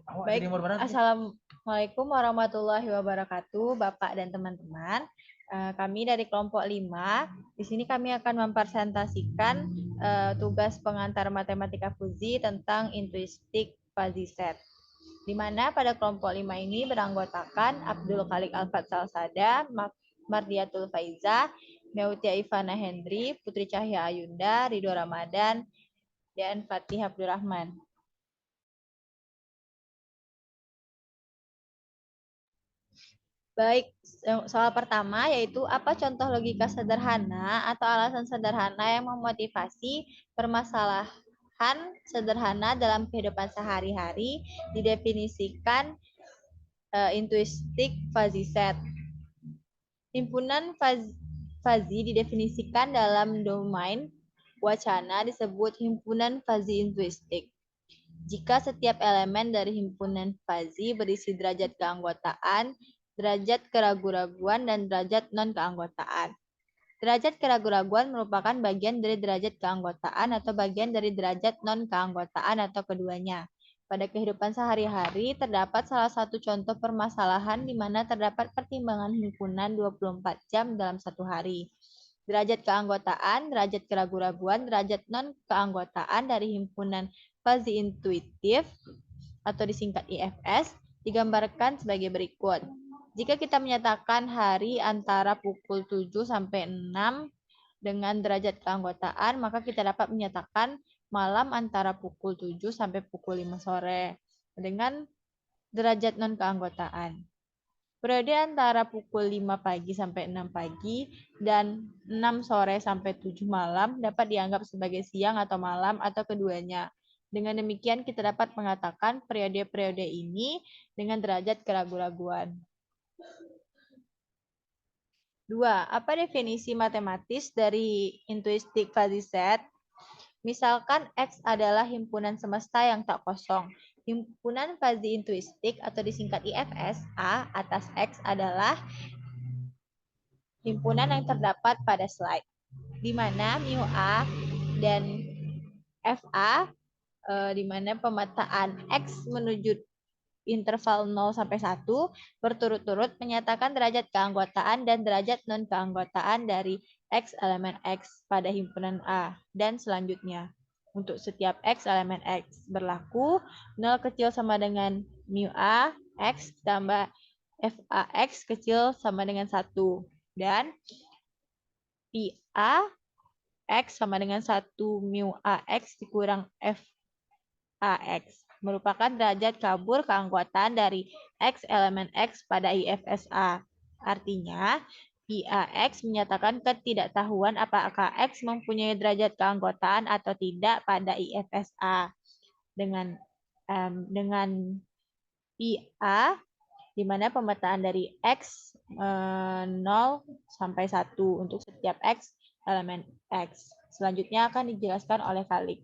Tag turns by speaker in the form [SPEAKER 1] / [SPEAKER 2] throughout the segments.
[SPEAKER 1] Baik, Assalamualaikum warahmatullahi wabarakatuh, Bapak dan teman-teman. Kami dari kelompok 5, di sini kami akan mempresentasikan tugas pengantar matematika Fuzi tentang intuistik fuzzy set. Di mana pada kelompok 5 ini beranggotakan Abdul Khalik Al-Fatsal Sada, Mardiatul Faiza, Meutia Ivana Hendri, Putri Cahya Ayunda, Ridho Ramadan, dan Fatih Abdurrahman. Baik, soal pertama yaitu apa contoh logika sederhana atau alasan sederhana yang memotivasi permasalahan sederhana dalam kehidupan sehari-hari didefinisikan intuistik fuzzy set. Himpunan fuzzy didefinisikan dalam domain wacana disebut himpunan fuzzy intuistik. Jika setiap elemen dari himpunan fuzzy berisi derajat keanggotaan, derajat keraguan-raguan, dan derajat non-keanggotaan. Derajat keraguan-raguan merupakan bagian dari derajat keanggotaan atau bagian dari derajat non-keanggotaan atau keduanya. Pada kehidupan sehari-hari, terdapat salah satu contoh permasalahan di mana terdapat pertimbangan himpunan 24 jam dalam satu hari. Derajat keanggotaan, derajat keraguan-raguan, derajat non-keanggotaan dari himpunan fuzzy intuitif atau disingkat IFS digambarkan sebagai berikut. Jika kita menyatakan hari antara pukul 7 sampai 6 dengan derajat keanggotaan, maka kita dapat menyatakan malam antara pukul 7 sampai pukul 5 sore dengan derajat non-keanggotaan. Periode antara pukul 5 pagi sampai 6 pagi dan 6 sore sampai 7 malam dapat dianggap sebagai siang atau malam atau keduanya. Dengan demikian kita dapat mengatakan periode-periode ini dengan derajat keraguan-raguan. 2. Apa definisi matematis dari intuistik fuzzy set? Misalkan X adalah himpunan semesta yang tak kosong. Himpunan fuzzy intuistik atau disingkat IFS A atas X adalah himpunan yang terdapat pada slide, di mana mu A dan FA di mana pemetaan X menuju interval 0 sampai 1 berturut-turut menyatakan derajat keanggotaan dan derajat non-keanggotaan dari X elemen X pada himpunan A dan selanjutnya. Untuk setiap X elemen X berlaku 0 kecil sama dengan mu A X tambah FAX kecil sama dengan 1 dan Pi A X sama dengan 1 mu AX dikurang FAX merupakan derajat kabur keanggotaan dari X elemen X pada IFSA. Artinya, IAX menyatakan ketidaktahuan apakah X mempunyai derajat keanggotaan atau tidak pada IFSA. Dengan IA, di mana pemetaan dari X 0 sampai 1 untuk setiap X elemen X. Selanjutnya akan dijelaskan oleh Khalik.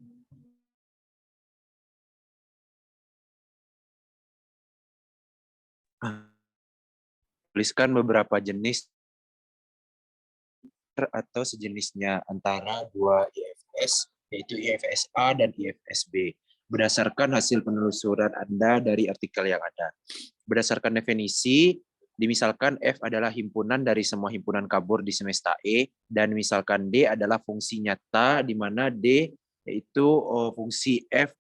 [SPEAKER 2] Tuliskan beberapa jenis atau sejenisnya antara dua IFS, yaitu IFS A dan IFS B, berdasarkan hasil penelusuran Anda dari artikel yang ada. Berdasarkan definisi, dimisalkan F adalah himpunan dari semua himpunan kabur di semesta E, dan misalkan D adalah fungsi nyata, di mana D yaitu fungsi F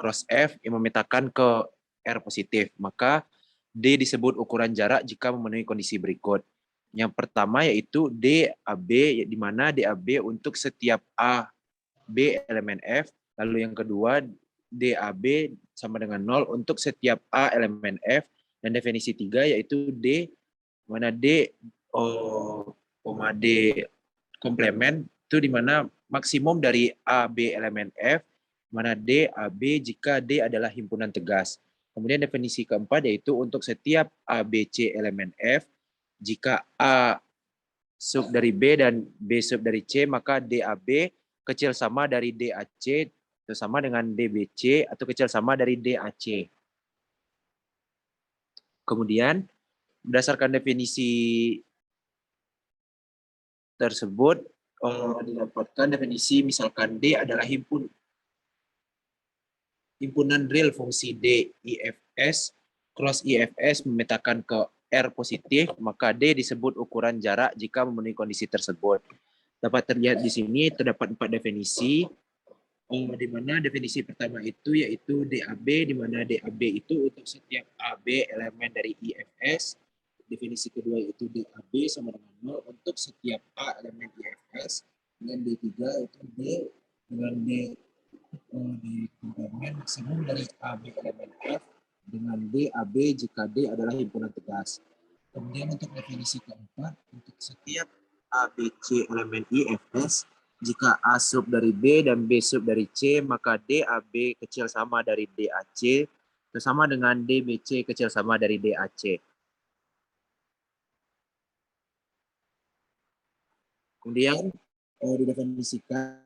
[SPEAKER 2] cross F yang memetakan ke R positif. Maka D disebut ukuran jarak jika memenuhi kondisi berikut. Yang pertama yaitu DAB, di mana DAB untuk setiap A, B elemen F. Lalu yang kedua, DAB sama dengan 0 untuk setiap A elemen F. Dan definisi 3 yaitu D, mana D, D komplement, itu di mana maksimum dari A, B elemen F, mana D, AB jika D adalah himpunan tegas. Kemudian definisi keempat yaitu untuk setiap A, B, C elemen F, jika A sub dari B dan B sub dari C, maka DAB kecil sama dari DAC, itu sama dengan DBC, atau kecil sama dari DAC. Kemudian, berdasarkan definisi tersebut, didapatkan definisi misalkan D adalah himpunan real fungsi D, IFS, cross IFS memetakan ke R positif, maka D disebut ukuran jarak jika memenuhi kondisi tersebut. Dapat terlihat di sini terdapat 4 definisi, di mana definisi pertama itu yaitu DAB, di mana DAB itu untuk setiap AB elemen dari IFS. Definisi kedua yaitu DAB sama dengan 0 untuk setiap A elemen IFS. Dan D3 itu D dengan D di komplemen maksimum dari AB elemen F dengan D AB jika D adalah himpunan tegas. Kemudian untuk definisi keempat, untuk setiap ABC elemen IFS, jika A sub dari B dan B sub dari C, maka DAB kecil sama dari DAC, sama dengan DBC kecil sama dari DAC. Kemudian didefinisikan,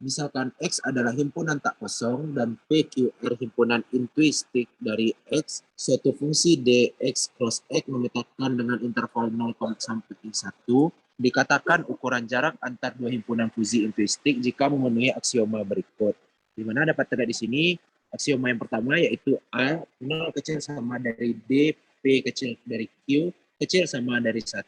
[SPEAKER 2] misalkan X adalah himpunan tak kosong dan PQR himpunan intuistik dari X, suatu fungsi DX cross X memetakan dengan interval 0, sampai 1, dikatakan ukuran jarak antar dua himpunan fungsi intuistik jika memenuhi aksioma berikut. Di mana dapat terlihat di sini, aksioma yang pertama yaitu A, 0 kecil sama dari D, P kecil dari Q, kecil sama dari 1.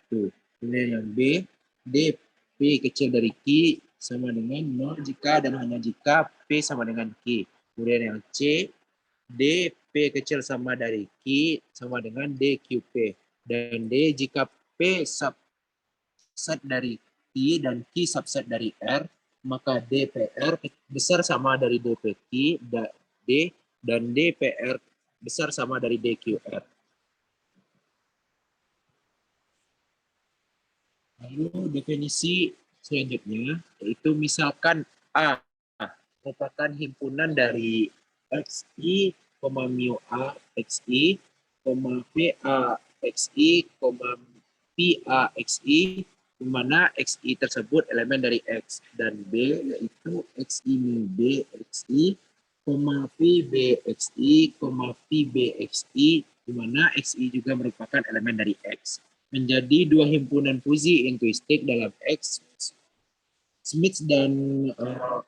[SPEAKER 2] Kemudian yang B, D, P kecil dari Q sama dengan 0 jika dan hanya jika P sama dengan Q. Kemudian yang C, D, P kecil sama dari Q sama dengan DQP. Dan D jika P subset dari Q dan Q subset dari R, maka DPR besar sama dari DPQ, D, dan DPR besar sama dari DQR. Lalu definisi selanjutnya, yaitu misalkan A merupakan himpunan dari XI, mu A XI, PA XI, PA XI, di mana XI tersebut elemen dari X, dan B yaitu XI mu B XI, PB XI, PB XI, di mana XI juga merupakan elemen dari X. Menjadi dua himpunan fungsi intuistik dalam X. Smith dan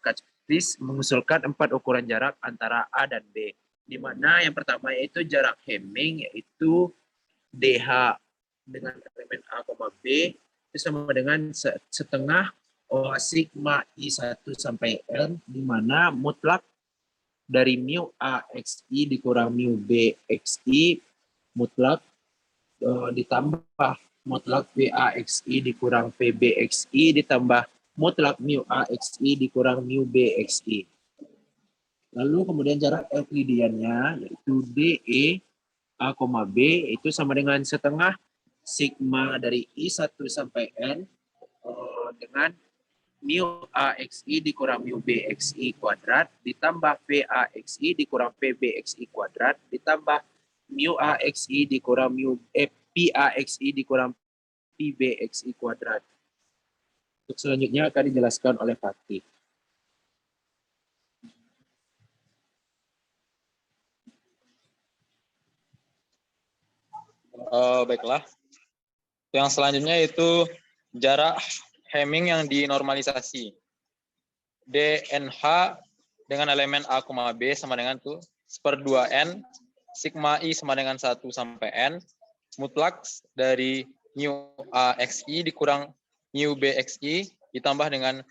[SPEAKER 2] Kachris mengusulkan 4 ukuran jarak antara A dan B, di mana yang pertama yaitu jarak Hamming, yaitu DH dengan elemen A, B itu sama dengan setengah sigma I1 sampai N, di mana mutlak dari mu A XI dikurang mu B XI mutlak ditambah mutlak PAXI dikurang PBXI ditambah mutlak mu AXI dikurang mu BXI. Lalu kemudian jarak Euclideannya yaitu DE A, B itu sama dengan setengah sigma dari I1 sampai N dengan mu AXI dikurang mu BXI kuadrat ditambah PAXI dikurang PBXI kuadrat ditambah mu AXI dikurang PAXI dikurang PBXI kuadrat. Untuk selanjutnya akan dijelaskan oleh Fatih.
[SPEAKER 3] Baiklah. Yang selanjutnya itu jarak Hamming yang dinormalisasi. DNH dengan elemen A, B sama dengan tuh 1/2N, sigma I sama dengan 1 sampai N, mutlak dari mu AXI dikurang mu BXI ditambah dengan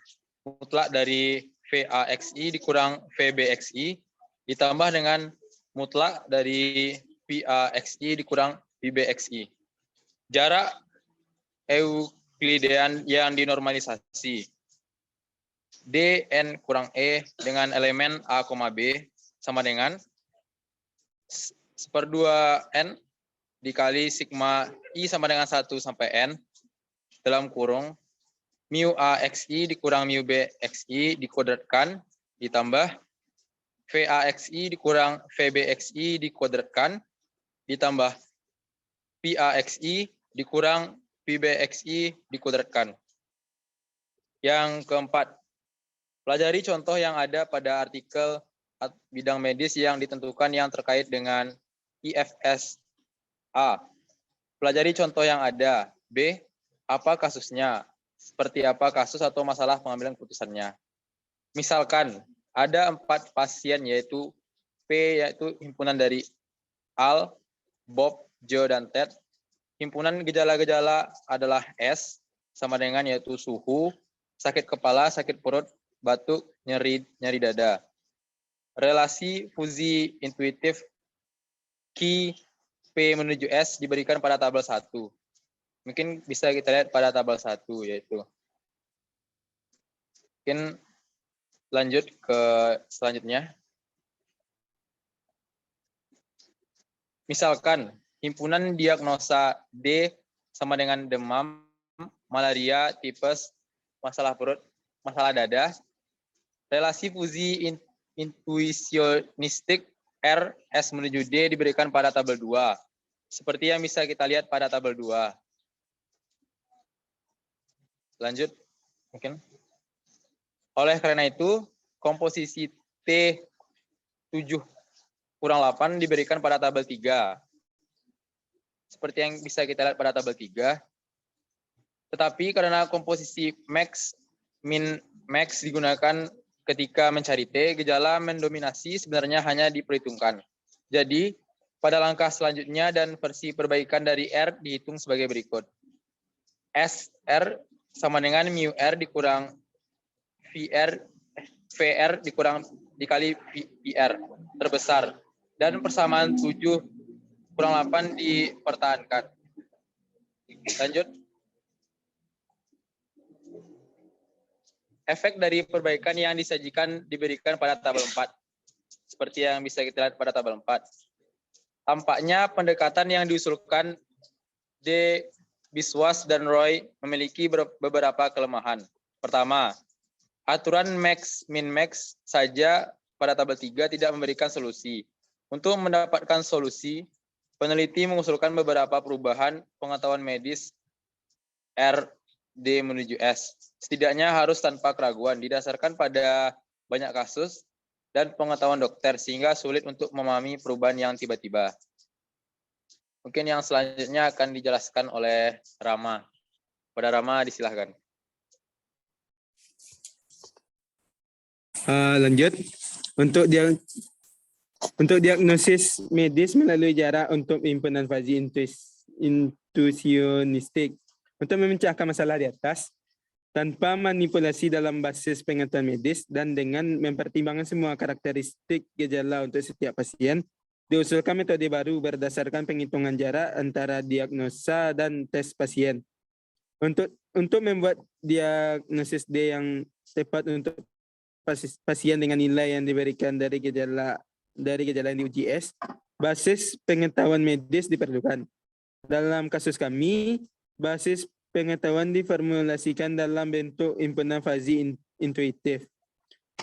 [SPEAKER 3] mutlak dari VAXI dikurang VBXI ditambah dengan mutlak dari PAXI dikurang PBXI. Jarak Euclidean yang dinormalisasi. DN kurang E dengan elemen A, B sama dengan 1/2N dikali sigma I sama dengan 1 sampai N dalam kurung mu AXI dikurang mu BXI dikuadratkan ditambah VAXI dikurang VBXI dikuadratkan ditambah PAXI dikurang PBXI dikuadratkan. Yang keempat, pelajari contoh yang ada pada artikel bidang medis yang ditentukan yang terkait dengan IFS. A. Pelajari contoh yang ada. B. Apa kasusnya? Seperti apa kasus atau masalah pengambilan keputusannya? Misalkan, ada 4 pasien yaitu P yaitu himpunan dari Al, Bob, Joe, dan Ted. Himpunan gejala-gejala adalah S, sama dengan yaitu suhu, sakit kepala, sakit perut, batuk, nyeri dada. Relasi fusi intuitif Q, P menuju S diberikan pada tabel 1. Mungkin bisa kita lihat pada tabel 1 yaitu. Mungkin lanjut ke selanjutnya. Misalkan himpunan diagnosa D sama dengan demam, malaria, tipes, masalah perut, masalah dada. Relasi fusi intuisionistik R, S menuju D diberikan pada tabel 2. Seperti yang bisa kita lihat pada tabel 2. Lanjut, mungkin. Oleh karena itu, komposisi T7 kurang 8 diberikan pada tabel 3. Seperti yang bisa kita lihat pada tabel 3. Tetapi karena komposisi max, min, max digunakan ketika mencari T, gejala mendominasi sebenarnya hanya diperhitungkan. Jadi, pada langkah selanjutnya dan versi perbaikan dari R dihitung sebagai berikut. SR sama dengan mu R dikurang VR dikurang dikali VR terbesar. Dan persamaan 7 kurang 8 dipertahankan. Lanjut. Efek dari perbaikan yang disajikan diberikan pada tabel 4. Seperti yang bisa kita lihat pada tabel 4. Tampaknya pendekatan yang diusulkan D. Biswas dan Roy memiliki beberapa kelemahan. Pertama, aturan max min max saja pada tabel 3 tidak memberikan solusi. Untuk mendapatkan solusi, peneliti mengusulkan beberapa perubahan pengetahuan medis R, D menuju S. Setidaknya harus tanpa keraguan, didasarkan pada banyak kasus dan pengetahuan dokter, sehingga sulit untuk memahami perubahan yang tiba-tiba. Mungkin yang selanjutnya akan dijelaskan oleh Rama. Pada Rama, disilahkan.
[SPEAKER 4] Lanjut. Untuk diagnosis medis melalui jarak untuk himpunan fasi intuisionistik. Untuk memecahkan masalah di atas, tanpa manipulasi dalam basis pengetahuan medis dan dengan mempertimbangkan semua karakteristik gejala untuk setiap pasien, diusulkan metode baru berdasarkan penghitungan jarak antara diagnosa dan tes pasien. Untuk membuat diagnosis D yang tepat untuk pasien dengan nilai yang diberikan dari gejala yang diuji S, basis pengetahuan medis diperlukan. Dalam kasus kami, basis pengetahuan diformulasikan dalam bentuk himpunan fasi intuitif.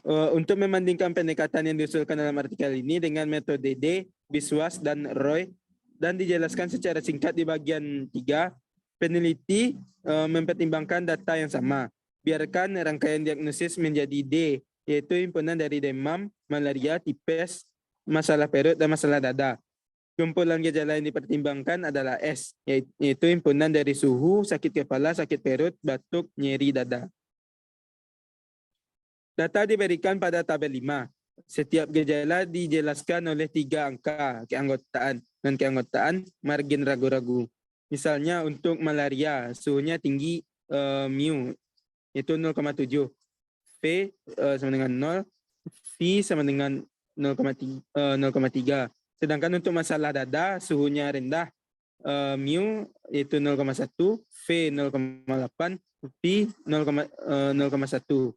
[SPEAKER 4] Untuk membandingkan pendekatan yang diusulkan dalam artikel ini dengan metode D, Biswas, dan Roy, dan dijelaskan secara singkat di bagian 3, peneliti mempertimbangkan data yang sama. Biarkan rangkaian diagnosis menjadi D, yaitu himpunan dari demam, malaria, tipes, masalah perut, dan masalah dada. Kumpulan gejala yang dipertimbangkan adalah S, yaitu himpunan dari suhu, sakit kepala, sakit perut, batuk, nyeri dada. Data diberikan pada tabel 5. Setiap gejala dijelaskan oleh 3 angka keanggotaan dan keanggotaan margin ragu-ragu. Misalnya untuk malaria, suhunya tinggi mu, itu 0,7. V sama dengan 0, V sama dengan 0,3. Sedangkan untuk masalah dada, suhunya rendah, mu itu 0,1, V 0,8, V 0,1.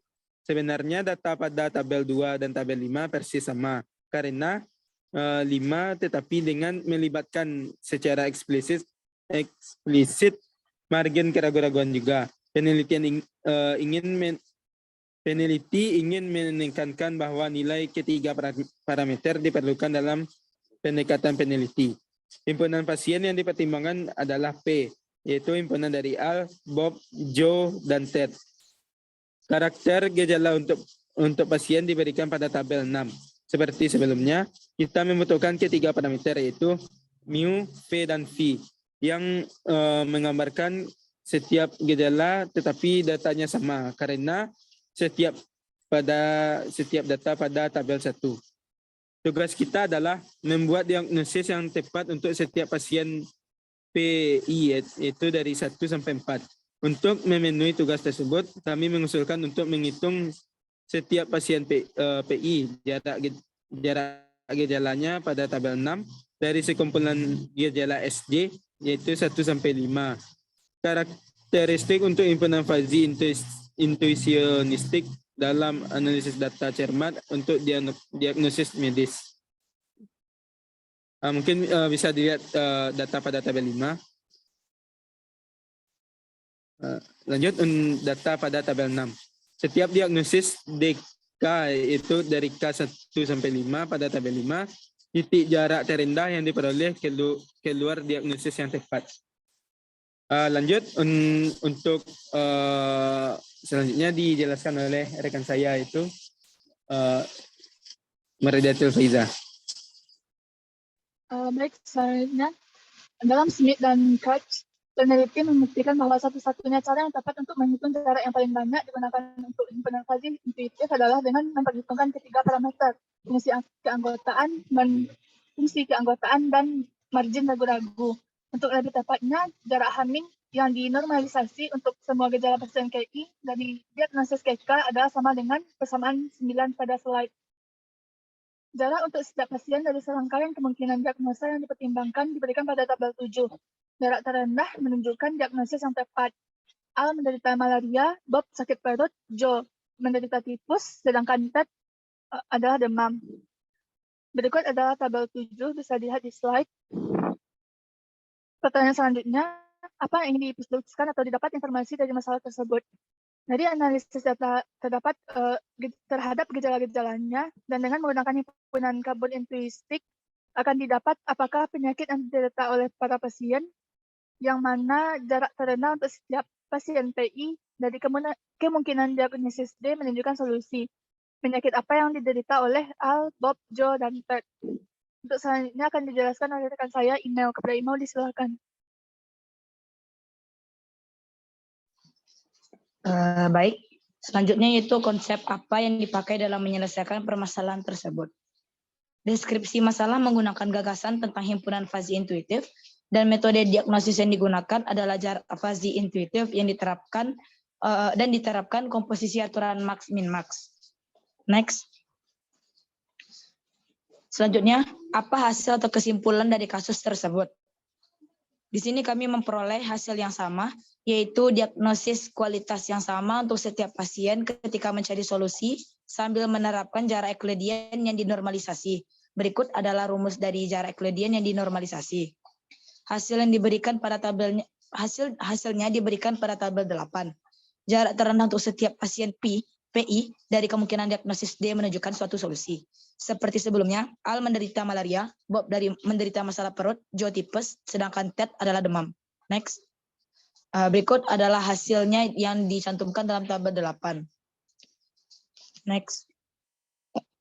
[SPEAKER 4] Sebenarnya data pada tabel 2 dan tabel 5 persis sama, karena 5 tetapi dengan melibatkan secara eksplisit margin keraguan-raguan juga. Peneliti ingin menekankan bahwa nilai ketiga parameter diperlukan dalam pendekatan peneliti. Himpunan pasien yang dipertimbangkan adalah P, yaitu himpunan dari Al, Bob, Joe, dan Ted. Karakter gejala untuk pasien diberikan pada tabel 6. Seperti sebelumnya, kita membutuhkan ketiga parameter, yaitu mu, V, dan V, yang menggambarkan setiap gejala tetapi datanya sama, karena setiap data pada tabel 1. Tugas kita adalah membuat diagnosis yang tepat untuk setiap pasien PI, yaitu dari 1 sampai 4. Untuk memenuhi tugas tersebut, kami mengusulkan untuk menghitung setiap pasien PI, jarak gejalanya pada tabel 6 dari sekumpulan gejala SJ, yaitu 1 sampai 5. Karakteristik untuk himpunan fazi intuisionistik dalam analisis data cermat untuk diagnosis medis. Mungkin bisa dilihat data pada tabel 5. Lanjut data pada tabel 6. Setiap diagnosis DK itu dari K1 sampai 5 pada tabel 5, titik jarak terendah yang diperoleh keluar diagnosis yang tepat. Lanjut untuk selanjutnya dijelaskan oleh rekan saya itu Maridatul Faiza.
[SPEAKER 5] Baik, selanjutnya dalam SMIT dan CATCH, peneliti membuktikan bahwa satu-satunya cara yang tepat untuk menghitung jarak yang paling banyak digunakan untuk himpunan fazi intuitif adalah dengan memperhitungkan ketiga parameter, fungsi keanggotaan, dan margin ragu-ragu. Untuk lebih tepatnya, jarak Hamming yang dinormalisasi untuk semua gejala pasien KI dari diagnosis KK adalah sama dengan persamaan 9 pada slide. Jarak untuk setiap pasien dari serangkaian kemungkinan diagnosa yang dipertimbangkan diberikan pada tabel 7. Jarak terendah menunjukkan diagnosis yang tepat. Al menderita malaria, Bob sakit perut, Joe menderita tipus, sedangkan Ted adalah demam. Berikut adalah tabel 7, bisa dilihat di slide. Pertanyaan selanjutnya, apa yang ingin diputuskan atau didapat informasi dari masalah tersebut? Dari analisis data terdapat terhadap gejala-gejalanya dan dengan menggunakan himpunan karbon intuistik akan didapat apakah penyakit yang diderita oleh para pasien yang mana jarak terendah untuk setiap pasien PI dari kemungkinan diagnosis D menunjukkan solusi. Penyakit apa yang diderita oleh Al, Bob, Joe, dan Ted. Untuk selanjutnya akan dijelaskan oleh rekan saya, email. Kepada email disilakan.
[SPEAKER 6] Baik, selanjutnya yaitu konsep apa yang dipakai dalam menyelesaikan permasalahan tersebut. Deskripsi masalah menggunakan gagasan tentang himpunan fazi intuitif dan metode diagnosis yang digunakan adalah jarak fazi intuitif yang diterapkan dan diterapkan komposisi aturan max min max. Next. Selanjutnya, apa hasil atau kesimpulan dari kasus tersebut? Di sini kami memperoleh hasil yang sama, yaitu diagnosis kualitas yang sama untuk setiap pasien ketika mencari solusi sambil menerapkan jarak Euclidean yang dinormalisasi. Berikut adalah rumus dari jarak Euclidean yang dinormalisasi. Hasilnya diberikan pada tabel 8. Jarak terendah untuk setiap pasien PI dari kemungkinan diagnosis D menunjukkan suatu solusi. Seperti sebelumnya, Al menderita malaria, Bob menderita masalah perut, Joe tipes, sedangkan Ted adalah demam. Next. Berikut adalah hasilnya yang dicantumkan dalam tabel 8. Next.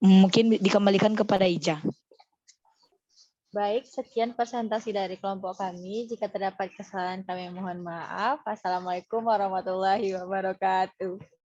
[SPEAKER 6] Mungkin dikembalikan kepada Ija.
[SPEAKER 1] Baik, sekian presentasi dari kelompok kami. Jika terdapat kesalahan kami mohon maaf. Assalamualaikum warahmatullahi wabarakatuh.